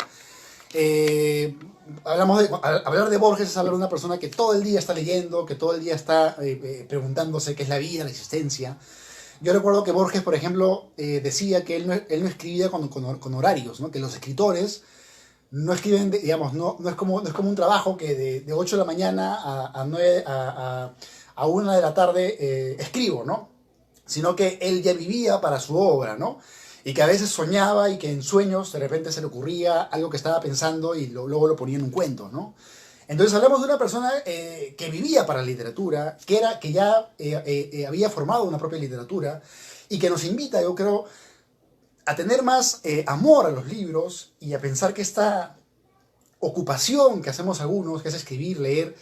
Hablar de Borges es hablar de una persona que todo el día está leyendo, que todo el día está preguntándose qué es la vida, la existencia. Yo recuerdo que Borges, por ejemplo, decía que él no escribía con horarios, ¿no? Que los escritores no escriben, digamos, no es como un trabajo que de 8 de la mañana a 9, a 1 de la tarde escribo, ¿no? Sino que él ya vivía para su obra, ¿no? Y que a veces soñaba y que en sueños de repente se le ocurría algo que estaba pensando y luego lo ponía en un cuento, ¿no? Entonces hablamos de una persona que vivía para la literatura, que ya había formado una propia literatura y que nos invita, yo creo, a tener más amor a los libros y a pensar que esta ocupación que hacemos algunos, que es escribir, leer,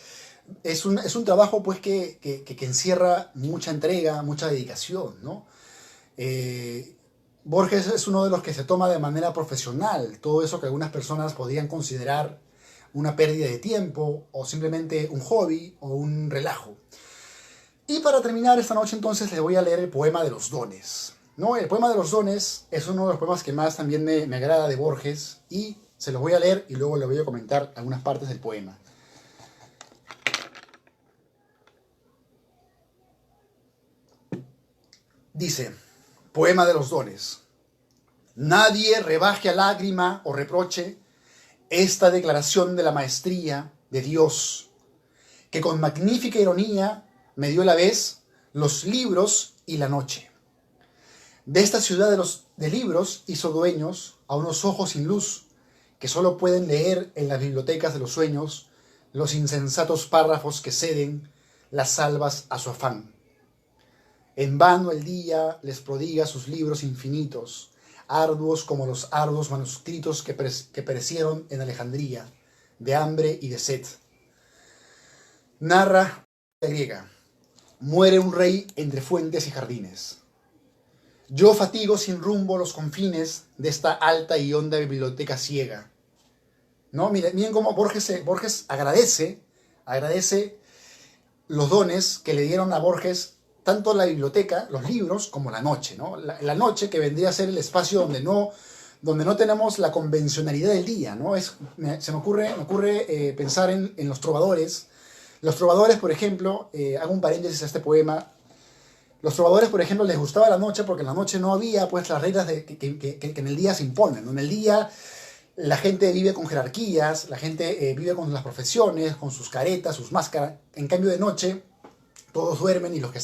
es un trabajo pues que encierra mucha entrega, mucha dedicación, ¿no? Eh, Borges es uno de los que se toma de manera profesional todo eso que algunas personas podrían considerar una pérdida de tiempo o simplemente un hobby o un relajo. Y para terminar esta noche entonces les voy a leer el poema de los dones. ¿No? El poema de los dones es uno de los poemas que más también me agrada de Borges y se los voy a leer y luego les voy a comentar algunas partes del poema. Dice, poema de los dones. Nadie rebaje a lágrima o reproche esta declaración de la maestría de Dios, que con magnífica ironía me dio a la vez los libros y la noche. De esta ciudad de libros hizo dueños a unos ojos sin luz que solo pueden leer en las bibliotecas de los sueños los insensatos párrafos que ceden las salvas a su afán. En vano el día les prodiga sus libros infinitos, arduos como los arduos manuscritos que perecieron en Alejandría, de hambre y de sed. Narra la griega, muere un rey entre fuentes y jardines. Yo fatigo sin rumbo los confines de esta alta y honda biblioteca ciega. ¿No? Miren cómo Borges agradece los dones que le dieron a Borges tanto la biblioteca, los libros, como la noche, ¿no? La noche que vendría a ser el espacio donde no tenemos la convencionalidad del día, ¿no? Se me ocurre pensar en los trovadores. Los trovadores, por ejemplo, hago un paréntesis a este poema. Los trovadores, por ejemplo, les gustaba la noche porque en la noche no había pues las reglas que en el día se imponen, ¿no? En el día la gente vive con jerarquías, la gente vive con las profesiones, con sus caretas, sus máscaras. En cambio de noche todos duermen y los que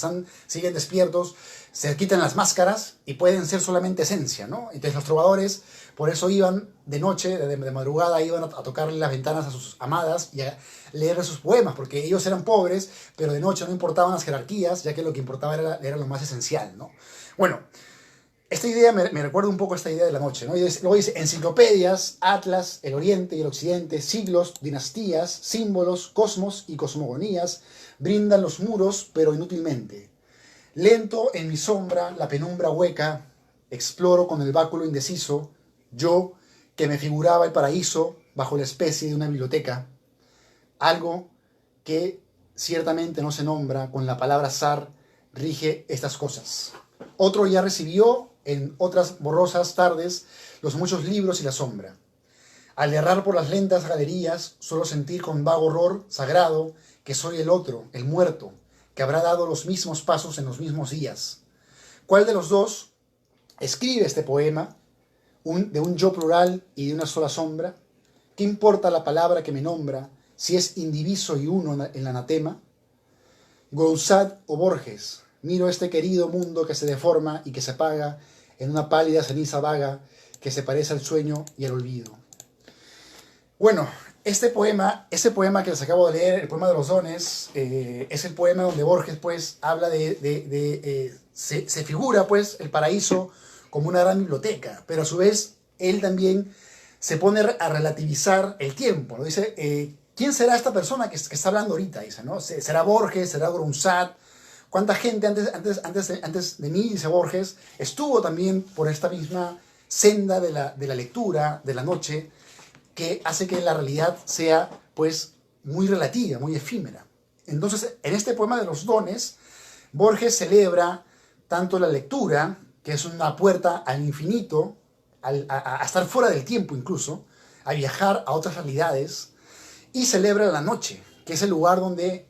siguen despiertos se quitan las máscaras y pueden ser solamente esencia, ¿no? Entonces los trovadores por eso iban de noche, de madrugada, iban a tocarle las ventanas a sus amadas y a leer sus poemas, porque ellos eran pobres, pero de noche no importaban las jerarquías, ya que lo que importaba era lo más esencial, ¿no? Bueno, esta idea me recuerda un poco a esta idea de la noche, ¿no? Y luego dice, enciclopedias, atlas, el oriente y el occidente, siglos, dinastías, símbolos, cosmos y cosmogonías, brindan los muros, pero inútilmente. Lento en mi sombra, la penumbra hueca, exploro con el báculo indeciso, yo, que me figuraba el paraíso bajo la especie de una biblioteca, algo que ciertamente no se nombra, con la palabra zar rige estas cosas. Otro ya recibió en otras borrosas tardes los muchos libros y la sombra. Al errar por las lentas galerías, suelo sentir con vago horror sagrado que soy el otro, el muerto, que habrá dado los mismos pasos en los mismos días. ¿Cuál de los dos escribe este poema de un yo plural y de una sola sombra? ¿Qué importa la palabra que me nombra si es indiviso y uno en el anatema? Grousat o Borges, miro este querido mundo que se deforma y que se apaga en una pálida ceniza vaga que se parece al sueño y al olvido. Bueno, ese poema que les acabo de leer, el poema de los dones, es el poema donde Borges pues habla se figura pues el paraíso como una gran biblioteca, pero a su vez él también se pone a relativizar el tiempo, ¿no? Dice, ¿quién será esta persona que está hablando ahorita? Dice, ¿no? ¿Será Borges? ¿Será Grousat? ¿Cuánta gente antes de mí, dice Borges, estuvo también por esta misma senda de la lectura, de la noche, que hace que la realidad sea, pues, muy relativa, muy efímera? Entonces, en este poema de los dones, Borges celebra tanto la lectura, que es una puerta al infinito, a estar fuera del tiempo incluso, a viajar a otras realidades y celebra la noche, que es el lugar donde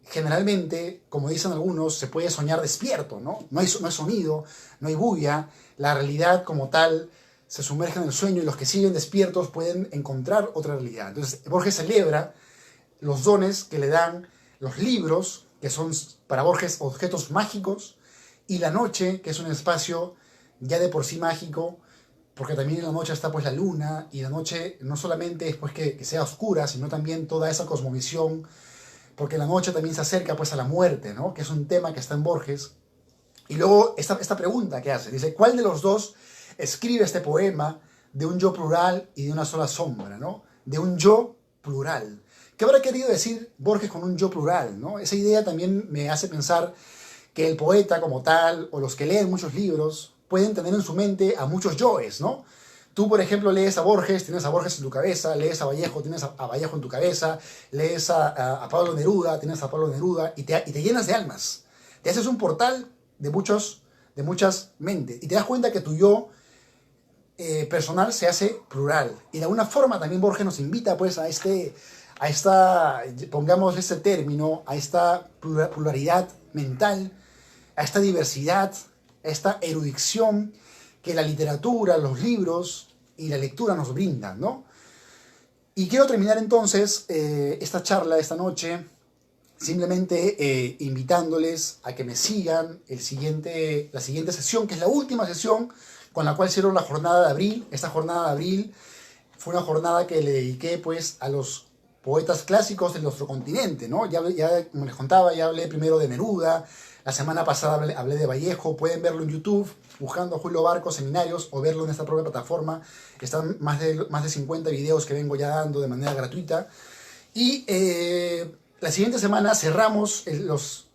generalmente, como dicen algunos, se puede soñar despierto, ¿no? No hay sonido, no hay bulla, la realidad como tal se sumerge en el sueño y los que siguen despiertos pueden encontrar otra realidad. Entonces, Borges celebra los dones que le dan los libros, que son para Borges objetos mágicos, y la noche, que es un espacio ya de por sí mágico, porque también en la noche está pues la luna, y la noche no solamente es pues que sea oscura, sino también toda esa cosmovisión, porque la noche también se acerca pues a la muerte, ¿no? Que es un tema que está en Borges. Y luego esta pregunta que hace, dice, ¿cuál de los dos escribe este poema de un yo plural y de una sola sombra, ¿no? De un yo plural. ¿Qué habrá querido decir Borges con un yo plural, ¿no? Esa idea también me hace pensar que el poeta como tal, o los que leen muchos libros, pueden tener en su mente a muchos yoes, ¿no? Tú, por ejemplo, lees a Borges, tienes a Borges en tu cabeza, lees a Vallejo, tienes a Vallejo en tu cabeza, lees a Pablo Neruda, tienes a Pablo Neruda, y te llenas de almas. Te haces un portal de muchas mentes, y te das cuenta que tu yo personal se hace plural. Y de alguna forma también Borges nos invita pues a esta, pongamos este término, a esta pluralidad mental, a esta diversidad, a esta erudición que la literatura, los libros y la lectura nos brindan, ¿no? Y quiero terminar entonces esta charla esta noche simplemente invitándoles a que me sigan la siguiente sesión, que es la última sesión con la cual cierro la jornada de abril. Esta jornada de abril fue una jornada que le dediqué pues a los poetas clásicos de nuestro continente, ¿no? Ya como les contaba, ya hablé primero de Neruda, la semana pasada hablé de Vallejo. Pueden verlo en YouTube buscando Julio Barco Seminarios, o verlo en esta propia plataforma. Están más de 50 videos que vengo ya dando de manera gratuita. Y la siguiente semana cerramos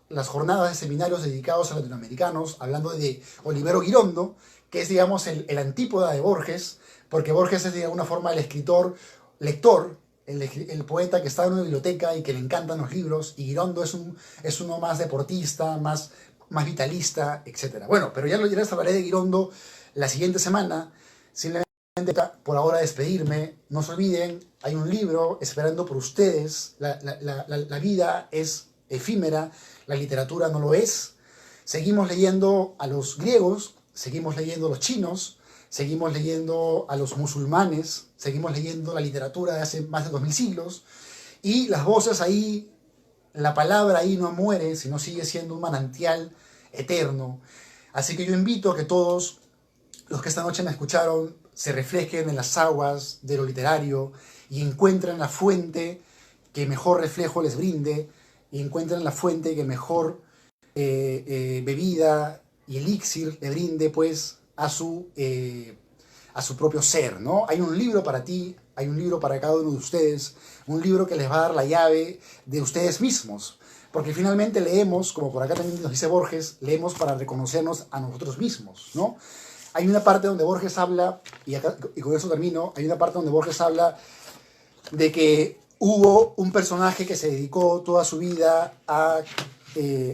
las jornadas de seminarios dedicados a latinoamericanos, hablando de Olivero Girondo, que es, digamos, el antípoda de Borges, porque Borges es de alguna forma el escritor, lector, el poeta que está en una biblioteca y que le encantan los libros, y Girondo es uno más deportista, más vitalista, etc. Bueno, pero ya les hablaré de Girondo la siguiente semana. Simplemente por ahora despedirme. No se olviden, hay un libro esperando por ustedes. La vida es efímera, la literatura no lo es. Seguimos leyendo a los griegos, seguimos leyendo a los chinos, seguimos leyendo a los musulmanes, seguimos leyendo la literatura de hace más de 2000 siglos, y las voces ahí, la palabra ahí no muere, sino sigue siendo un manantial eterno. Así que yo invito a que todos los que esta noche me escucharon se reflejen en las aguas de lo literario y encuentren la fuente que mejor reflejo les brinde, y encuentren la fuente que mejor bebida y elixir le brinde pues a su propio ser, ¿no? Hay un libro para ti, hay un libro para cada uno de ustedes, un libro que les va a dar la llave de ustedes mismos, porque finalmente leemos, como por acá también nos dice Borges, leemos para reconocernos a nosotros mismos, ¿no? Hay una parte donde Borges habla, y con eso termino, hay una parte donde Borges habla de que hubo un personaje que se dedicó toda su vida a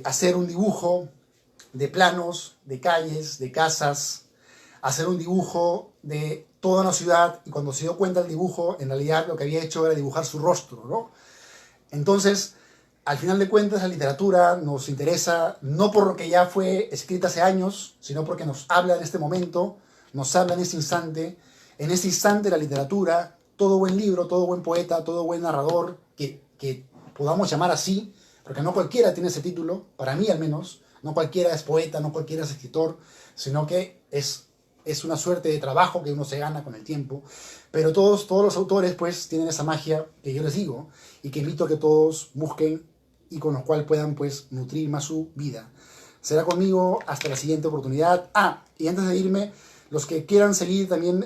hacer un dibujo de planos, de calles, de casas, hacer un dibujo de toda una ciudad, y cuando se dio cuenta del dibujo, en realidad lo que había hecho era dibujar su rostro, ¿no? Entonces, al final de cuentas, la literatura nos interesa no por lo que ya fue escrita hace años, sino porque nos habla en este momento, nos habla en este instante. En este instante la literatura, todo buen libro, todo buen poeta, todo buen narrador, que podamos llamar así, porque no cualquiera tiene ese título, para mí al menos, no cualquiera es poeta, no cualquiera es escritor, sino que es una suerte de trabajo que uno se gana con el tiempo. Pero todos los autores pues tienen esa magia que yo les digo, y que invito a que todos busquen, y con los cuales puedan pues nutrir más su vida. Será conmigo hasta la siguiente oportunidad. Y antes de irme, los que quieran seguir también,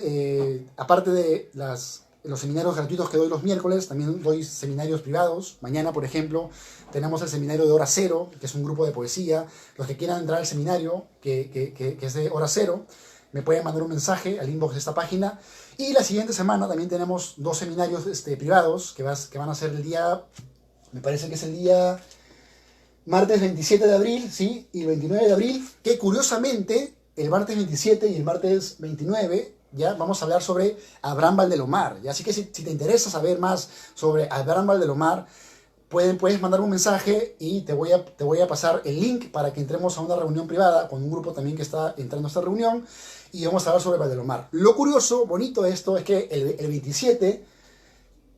aparte de los seminarios gratuitos que doy los miércoles, también doy seminarios privados. Mañana, por ejemplo, tenemos el seminario de Hora Cero, que es un grupo de poesía. Los que quieran entrar al seminario, que es de Hora Cero, me pueden mandar un mensaje al inbox de esta página. Y la siguiente semana también tenemos 2 seminarios privados que van a ser el día, me parece que es el día martes 27 de abril, ¿sí? Y el 29 de abril, que curiosamente el martes 27 y el martes 29 ¿ya? Vamos a hablar sobre Abraham Valdelomar, ¿ya? Así que si te interesa saber más sobre Abraham Valdelomar, puedes mandar un mensaje y te voy a pasar el link para que entremos a una reunión privada con un grupo también que está entrando a esta reunión y vamos a hablar sobre Valdelomar. Lo curioso, bonito de esto es que el 27,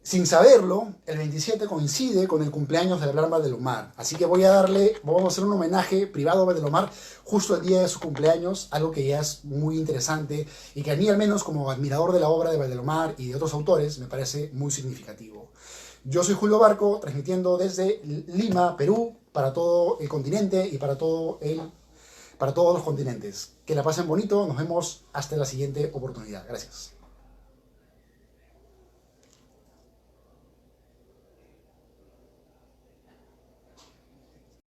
sin saberlo, el 27 coincide con el cumpleaños de Abraham Valdelomar. Así que vamos a hacer un homenaje privado a Valdelomar justo el día de su cumpleaños, algo que ya es muy interesante y que a mí, al menos como admirador de la obra de Valdelomar y de otros autores, me parece muy significativo. Yo soy Julio Barco, transmitiendo desde Lima, Perú, para todo el continente y para todos los continentes. Que la pasen bonito, nos vemos hasta la siguiente oportunidad. Gracias.